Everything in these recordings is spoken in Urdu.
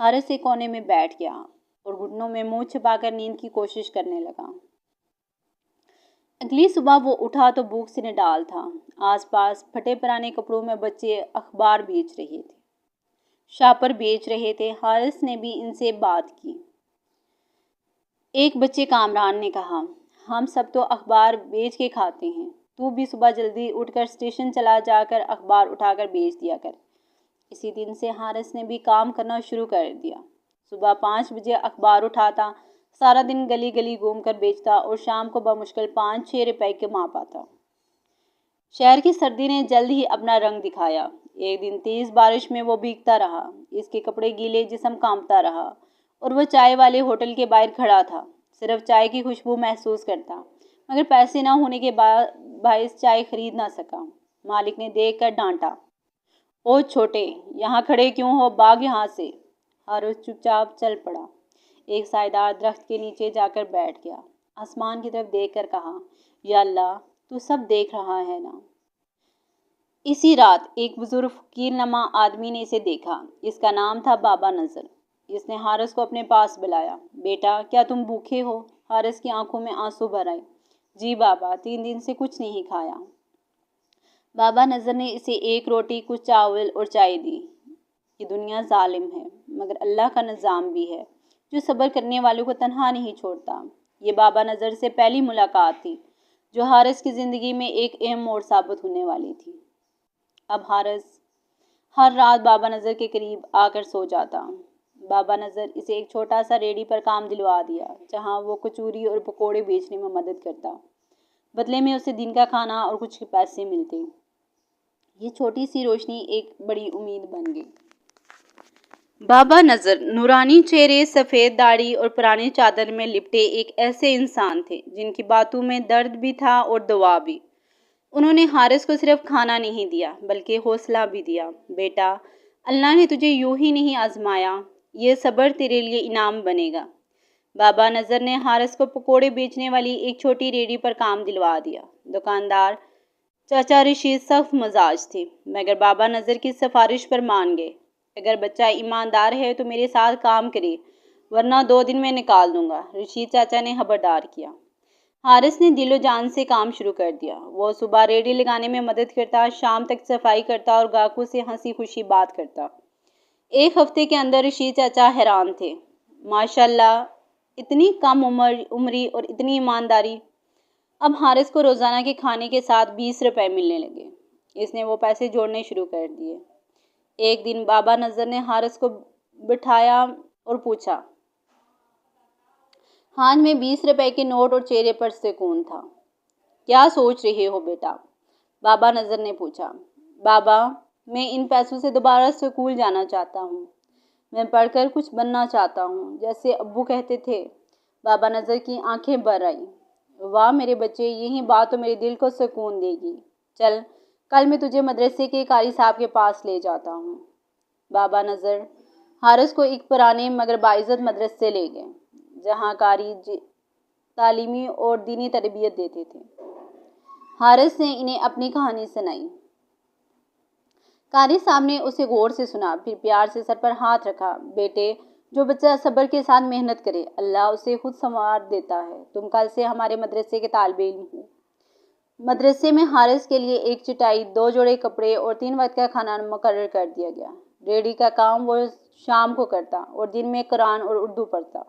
حارث ایک کونے میں بیٹھ گیا اور گھٹنوں میں منہ چھپا کر نیند کی کوشش کرنے لگا۔ اگلی صبح وہ اٹھا تو بھوک سے نڈال تھا۔ آس پاس پھٹے پرانے کپڑوں میں بچے اخبار بیچ رہے تھے، شاپر بیچ رہے تھے۔ حارث نے بھی ان سے بات کی۔ ایک بچے کامران نے کہا، ہم سب تو اخبار بیچ کے کھاتے ہیں، تو بھی صبح جلدی اٹھ کر اسٹیشن چلا جا کر اخبار اٹھا کر بیچ دیا کر۔ اسی دن سے حارث نے بھی کام کرنا شروع کر دیا۔ صبح 5 بجے اخبار اٹھاتا، سارا دن گلی گلی گھوم کر بیچتا اور شام کو بمشکل 5-6 روپے کما پاتا۔ شہر کی سردی نے جلد ہی اپنا رنگ دکھایا۔ ایک دن تیز بارش میں وہ بھیگتا رہا، اس کے کپڑے گیلے، جسم کانپتا رہا، اور وہ چائے والے ہوٹل کے باہر کھڑا تھا، صرف چائے کی خوشبو محسوس کرتا، مگر پیسے نہ ہونے کے باعث چائے خرید نہ سکا۔ مالک نے دیکھ کر ڈانٹا، او چھوٹے، یہاں کھڑے کیوں ہو، بھاگ یہاں سے۔ حارث چپ چاپ چل پڑا، ایک سائیدار درخت کے نیچے جا کر بیٹھ گیا، آسمان کی طرف دیکھ کر کہا، یا اللہ، تو سب دیکھ رہا ہے نا۔ اسی رات ایک بزرگ فقیر نما آدمی نے اسے دیکھا، اس کا نام تھا بابا نذر۔ اس نے حارث کو اپنے پاس بلایا، بیٹا کیا تم بھوکے ہو؟ حارث کی آنکھوں میں آنسو بھر آئے، جی بابا، 3 دن سے کچھ نہیں کھایا۔ بابا نذر نے اسے 1 روٹی، کچھ چاول اور چائے دی۔ یہ دنیا ظالم ہے، مگر اللہ کا نظام بھی ہے جو صبر کرنے والوں کو تنہا نہیں چھوڑتا۔ یہ بابا نذر سے پہلی ملاقات تھی جو حارث کی زندگی میں ایک اہم موڑ ثابت ہونے والی تھی۔ اب حارث ہر رات بابا نذر کے قریب آ کر سو جاتا۔ بابا نذر اسے ایک چھوٹا سا ریڑھی پر کام دلوا دیا، جہاں وہ کچوری اور پکوڑے بیچنے میں مدد کرتا۔ بدلے میں اسے دن کا کھانا اور کچھ پیسے ملتے۔ یہ چھوٹی سی روشنی ایک بڑی امید بن گئی۔ بابا نذر نورانی چہرے، سفید داڑھی اور پرانے چادر میں لپٹے ایک ایسے انسان تھے جن کی باتوں میں درد بھی تھا اور دعا بھی۔ انہوں نے حارث کو صرف کھانا نہیں دیا بلکہ حوصلہ بھی دیا۔ بیٹا، اللہ نے تجھے یوں ہی نہیں آزمایا، یہ صبر تیرے لیے انعام بنے گا۔ بابا نذر نے حارث کو پکوڑے بیچنے والی ایک چھوٹی ریڑھی پر کام دلوا دیا۔ دکاندار چاچا رشید سخت مزاج تھے، مگر بابا نذر کی سفارش پر مان گئے، اگر بچہ ایماندار ہے تو میرے ساتھ کام کرے، ورنہ 2 دن میں نکال دوں گا۔ رشید چاچا نے خبردار کیا۔ حارث نے دل و جان سے کام شروع کر دیا۔ وہ صبح ریڑھی لگانے میں مدد کرتا، شام تک صفائی کرتا اور گاہکوں سے ہنسی خوشی بات کرتا۔ 1 ہفتے کے اندر رشید چاچا حیران تھے، ماشاءاللہ، اتنی کم عمری اور اتنی ایمانداری۔ اب حارث کو روزانہ کے کھانے کے ساتھ 20 روپے ملنے لگے۔ اس نے وہ پیسے جوڑنے شروع کر دیے۔ ایک دن بابا نذر نے حارث کو بٹھایا اور پوچھا، ہاتھ میں 20 روپے کے نوٹ اور چہرے پر سکون تھا۔ کیا سوچ رہے ہو بیٹا؟ بابا نذر نے پوچھا۔ بابا، میں ان پیسوں سے دوبارہ اسکول جانا چاہتا ہوں، میں پڑھ کر کچھ بننا چاہتا ہوں، جیسے ابو کہتے تھے۔ بابا نذر کی آنکھیں بھر آئیں، واہ میرے بچے، یہی بات تو میرے دل کو سکون دے گی۔ چل، کل میں تجھے مدرسے کے قاری صاحب کے پاس لے جاتا ہوں۔ بابا نذر حارث کو ایک پرانے مگر باعزت مدرسے لے گئے، جہاں قاری تعلیمی اور دینی تربیت دیتے تھے۔ حارث نے انہیں اپنی کہانی سنائی۔ قاری صاحب نے اسے غور سے سنا، پھر پیار سے سر پر ہاتھ رکھا، بیٹے، جو بچہ صبر کے ساتھ محنت کرے، اللہ اسے خود سنوار دیتا ہے۔ تم کل سے ہمارے مدرسے کے طالب علم ہو۔ مدرسے میں حارث کے لیے ایک چٹائی، 2 جوڑے کپڑے اور 3 وقت کا کھانا مقرر کر دیا گیا۔ ریڑھی کا کام وہ شام کو کرتا اور دن میں قرآن اور اردو پڑھتا۔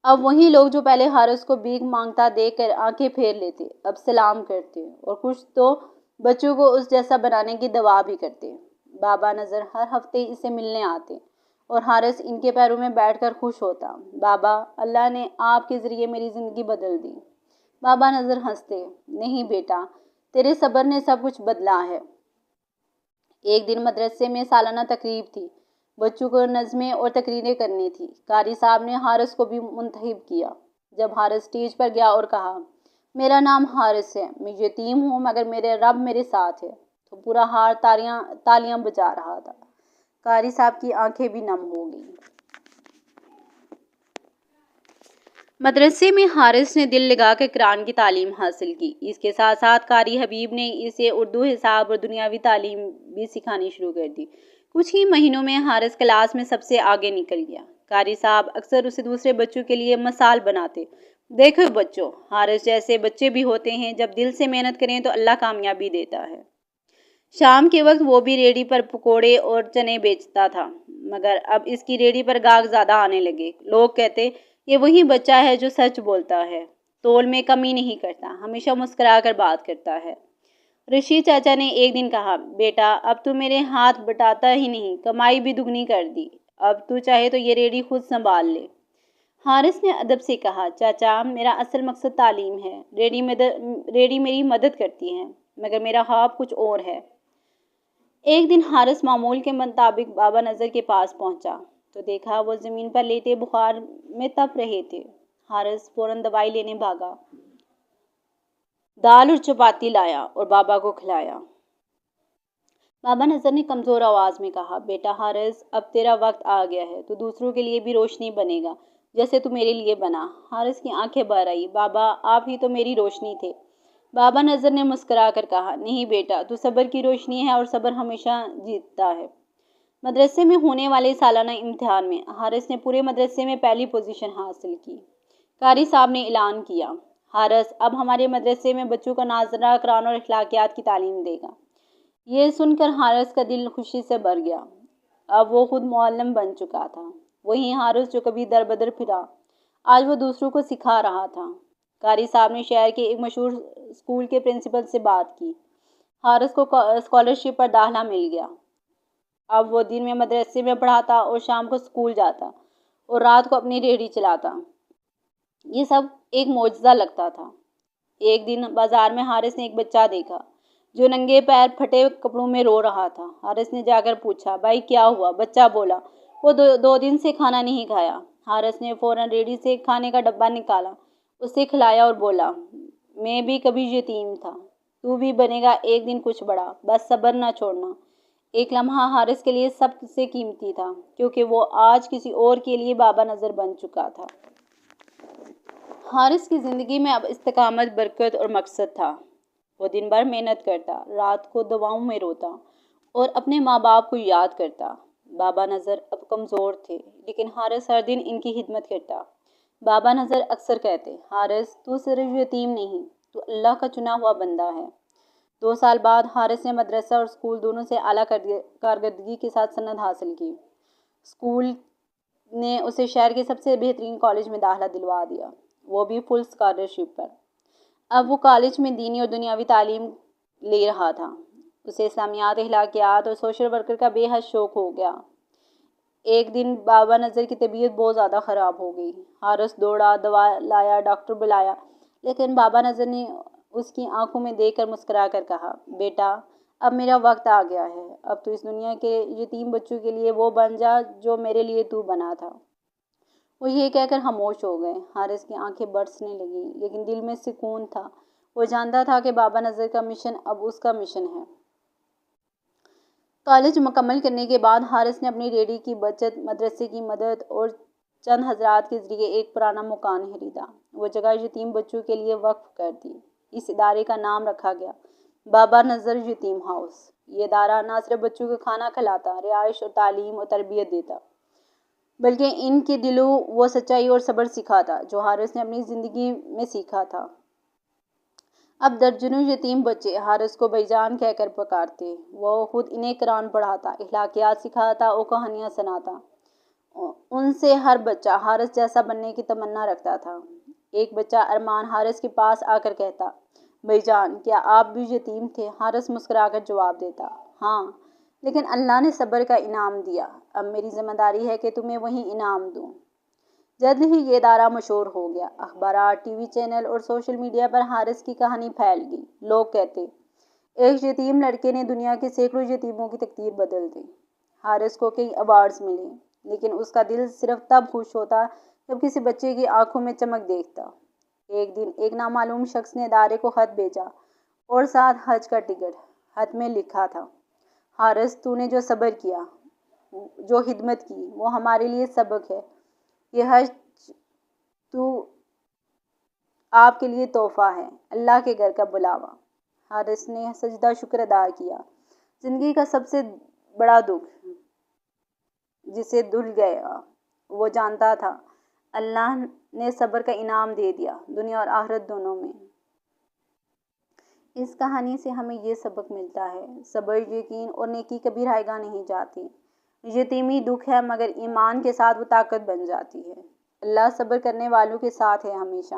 اب وہی لوگ جو پہلے حارث کو بھیک مانگتا دیکھ کر آنکھیں پھیر لیتے، اب سلام کرتے اور کچھ تو بچوں کو اس جیسا بنانے کی دعا بھی کرتے۔ بابا نذر ہر ہفتے اسے ملنے آتے اور حارث ان کے پیروں میں بیٹھ کر خوش ہوتا۔ بابا، اللہ نے آپ کے ذریعے میری زندگی بدل دی۔ بابا نذر ہنستے، نہیں بیٹا، تیرے صبر نے سب کچھ بدلا ہے۔ ایک دن مدرسے میں سالانہ تقریب تھی، بچوں کو نظمیں اور تقریریں کرنی تھی۔ قاری صاحب نے حارث کو بھی منتخب کیا۔ جب حارث اسٹیج پر گیا اور کہا، میرا نام حارث ہے، میں یتیم ہوں مگر میرے رب میرے ساتھ ہے، تو پورا ہار تالیاں بجا رہا تھا۔ قاری صاحب کی آنکھیں بھی نم ہو گئیں۔ مدرسے میں حارث نے دل لگا کر قرآن کی تعلیم حاصل کی۔ اس کے ساتھ ساتھ قاری حبیب نے اسے اردو، حساب اور دنیاوی تعلیم بھی سکھانی شروع کر دی۔ کچھ ہی مہینوں میں حارث کلاس میں سب سے آگے نکل گیا۔ قاری صاحب اکثر اسے دوسرے بچوں کے لیے مثال بناتے۔ دیکھو بچوں، حارث جیسے بچے بھی ہوتے ہیں، جب دل سے محنت کریں تو اللہ کامیابی دیتا ہے۔ شام کے وقت وہ بھی ریڑھی پر پکوڑے اور چنے بیچتا تھا، مگر اب اس کی ریڑھی پر گاہک زیادہ آنے لگے۔ لوگ کہتے، یہ وہی بچہ ہے جو سچ بولتا ہے، تول میں کمی نہیں کرتا، ہمیشہ مسکرا کر بات کرتا ہے۔ رشید چاچا نے ایک دن کہا، بیٹا اب تو میرے ہاتھ بٹاتا ہی نہیں، کمائی بھی دگنی کر دی، اب تو چاہے تو یہ ریڑھی خود سنبھال لے۔ حارث نے ادب سے کہا، چاچا میرا اصل مقصد تعلیم ہے، ریڑھی میری مدد کرتی ہے، مگر میرا خواب کچھ اور ہے۔ ایک دن حارث معمول کے مطابق بابا نذر کے پاس پہنچا تو دیکھا وہ زمین پر لیٹے بخار میں تپ رہے تھے۔ حارث فوراً دوائی لینے بھاگا، دال اور چپاتی لایا اور بابا کو کھلایا۔ بابا نذر نے کمزور آواز میں کہا، بیٹا حارث اب تیرا وقت آ گیا ہے، تو دوسروں کے لیے بھی روشنی بنے گا جیسے تو میرے لیے بنا۔ حارث کی آنکھیں بھر آئی، بابا آپ ہی تو میری روشنی تھے۔ بابا نذر نے مسکرا کر کہا، نہیں بیٹا تو صبر کی روشنی ہے اور صبر ہمیشہ جیتتا ہے۔ مدرسے میں ہونے والے سالانہ امتحان میں حارث نے پورے مدرسے میں پہلی پوزیشن حاصل کی۔ قاری صاحب نے اعلان کیا، حارث اب ہمارے مدرسے میں بچوں کا ناظرہ قرآن اور اخلاقیات کی تعلیم دے گا۔ یہ سن کر حارث کا دل خوشی سے بھر گیا۔ اب وہ خود معلم بن چکا تھا۔ وہی حارث جو کبھی در بدر پھرا، آج وہ دوسروں کو سکھا رہا تھا۔ قاری صاحب نے شہر کے ایک مشہور اسکول کے پرنسپل سے بات کی۔ حارث کو اسکالرشپ پر داخلہ مل گیا۔ اب وہ دن میں مدرسے میں پڑھاتا اور شام کو اسکول جاتا اور رات کو اپنی ریڑھی چلاتا۔ یہ سب ایک معجزہ لگتا تھا۔ ایک دن بازار میں حارث نے ایک بچہ دیکھا جو ننگے پیر پھٹے کپڑوں میں رو رہا تھا۔ حارث نے جا کر پوچھا، بھائی کیا ہوا؟ بچہ بولا، وہ دو دن سے کھانا نہیں کھایا۔ حارث نے فوراً ریڑھی سے کھانے کا ڈبہ نکالا، اسے کھلایا اور بولا، میں بھی کبھی یتیم تھا، تو بھی بنے گا ایک دن کچھ بڑا، بس صبر نہ چھوڑنا۔ ایک لمحہ حارث کے لیے سب سے قیمتی تھا، کیونکہ وہ آج کسی اور کے لیے بابا نذر بن چکا تھا۔ حارث کی زندگی میں اب استقامت، برکت اور مقصد تھا۔ وہ دن بھر محنت کرتا، رات کو دعاؤں میں روتا اور اپنے ماں باپ کو یاد کرتا۔ بابا نذر اب کمزور تھے، لیکن حارث ہر دن ان کی خدمت کرتا۔ بابا نذر اکثر کہتے، حارث تو صرف یتیم نہیں، تو اللہ کا چنا ہوا بندہ ہے۔ 2 سال بعد حارث نے مدرسہ اور اسکول دونوں سے اعلیٰ کارکردگی کے ساتھ سند حاصل کی۔ اسکول نے اسے شہر کے سب سے بہترین کالج میں داخلہ دلوا دیا، وہ بھی فل اسکالرشپ پر۔ اب وہ کالج میں دینی اور دنیاوی تعلیم لے رہا تھا۔ اسے اسلامیات، اخلاقیات اور سوشل ورکر کا بے حد شوق ہو گیا۔ ایک دن بابا نذر کی طبیعت بہت زیادہ خراب ہو گئی۔ حارث دوڑا، دوا لایا، ڈاکٹر بلایا، لیکن بابا نذر نے اس کی آنکھوں میں دیکھ کر مسکرا کر کہا، بیٹا اب میرا وقت آ گیا ہے، اب تو اس دنیا کے یتیم بچوں کے لیے وہ بن جا جو میرے لیے تو بنا تھا۔ وہ یہ کہہ کر خاموش ہو گئے۔ حارث کی آنکھیں برسنے لگیں، لیکن دل میں سکون تھا۔ وہ جانتا تھا کہ بابا نذر کا مشن اب اس کا مشن ہے۔ کالج مکمل کرنے کے بعد حارث نے اپنی ریڑھی کی بچت، مدرسے کی مدد اور چند حضرات کے ذریعے ایک پرانا مکان خریدا۔ وہ جگہ یتیم بچوں کے لیے وقف کر دی۔ اس ادارے کا نام رکھا گیا بابا نذر یتیم ہاؤس۔ یہ ادارہ نہ صرف بچوں کو کھانا کھلاتا، رہائش اور تعلیم اور تربیت دیتا، بلکہ ان کے دلوں وہ سچائی اور صبر سکھاتا جو حارث نے اپنی زندگی میں سیکھا تھا۔ اب درجنوں یتیم بچے حارث کو بھائی جان کہہ کر پکارتے۔ وہ خود انہیں قرآن پڑھاتا، اخلاقیات سکھاتا اور کہانیاں سناتا۔ ان سے ہر بچہ حارث جیسا بننے کی تمنا رکھتا تھا۔ ایک بچہ ارمان حارث کے پاس آ کر کہتا، بھائی جان کیا آپ بھی یتیم تھے؟ حارث مسکرا کر جواب دیتا، ہاں، لیکن اللہ نے صبر کا انعام دیا، اب میری ذمہ داری ہے کہ تمہیں وہی انعام دوں۔ جلد ہی یہ ادارہ مشہور ہو گیا۔ اخبارات، ٹی وی چینل اور سوشل میڈیا پر حارث کی کہانی پھیل گئی۔ لوگ کہتے، ایک یتیم لڑکے نے دنیا کے سینکڑوں یتیموں کی تقدیر بدل دی۔ حارث کو کئی ایوارڈز ملے، لیکن اس کا دل صرف تب خوش ہوتا جب کسی بچے کی آنکھوں میں چمک دیکھتا۔ ایک دن ایک نامعلوم شخص نے ادارے کو خط بھیجا اور ساتھ حج کا ٹکٹ۔ خط میں لکھا تھا، حارث تو نے جو صبر کیا، جو خدمت کی، وہ ہمارے لیے سبق ہے۔ یہ حج تو آپ کے لیے تحفہ ہے، اللہ کے گھر کا بلاوا۔ حارث نے سجدہ شکر ادا کیا۔ زندگی کا سب سے بڑا دکھ جسے دھل گیا۔ وہ جانتا تھا اللہ نے صبر کا انعام دے دیا، دنیا اور آخرت دونوں میں۔ اس کہانی سے ہمیں یہ سبق ملتا ہے، صبر، یقین اور نیکی کبھی رائیگاں نہیں جاتی۔ یتیمی دکھ ہے مگر ایمان کے ساتھ وہ طاقت بن جاتی ہے۔ اللہ صبر کرنے والوں کے ساتھ ہے ہمیشہ۔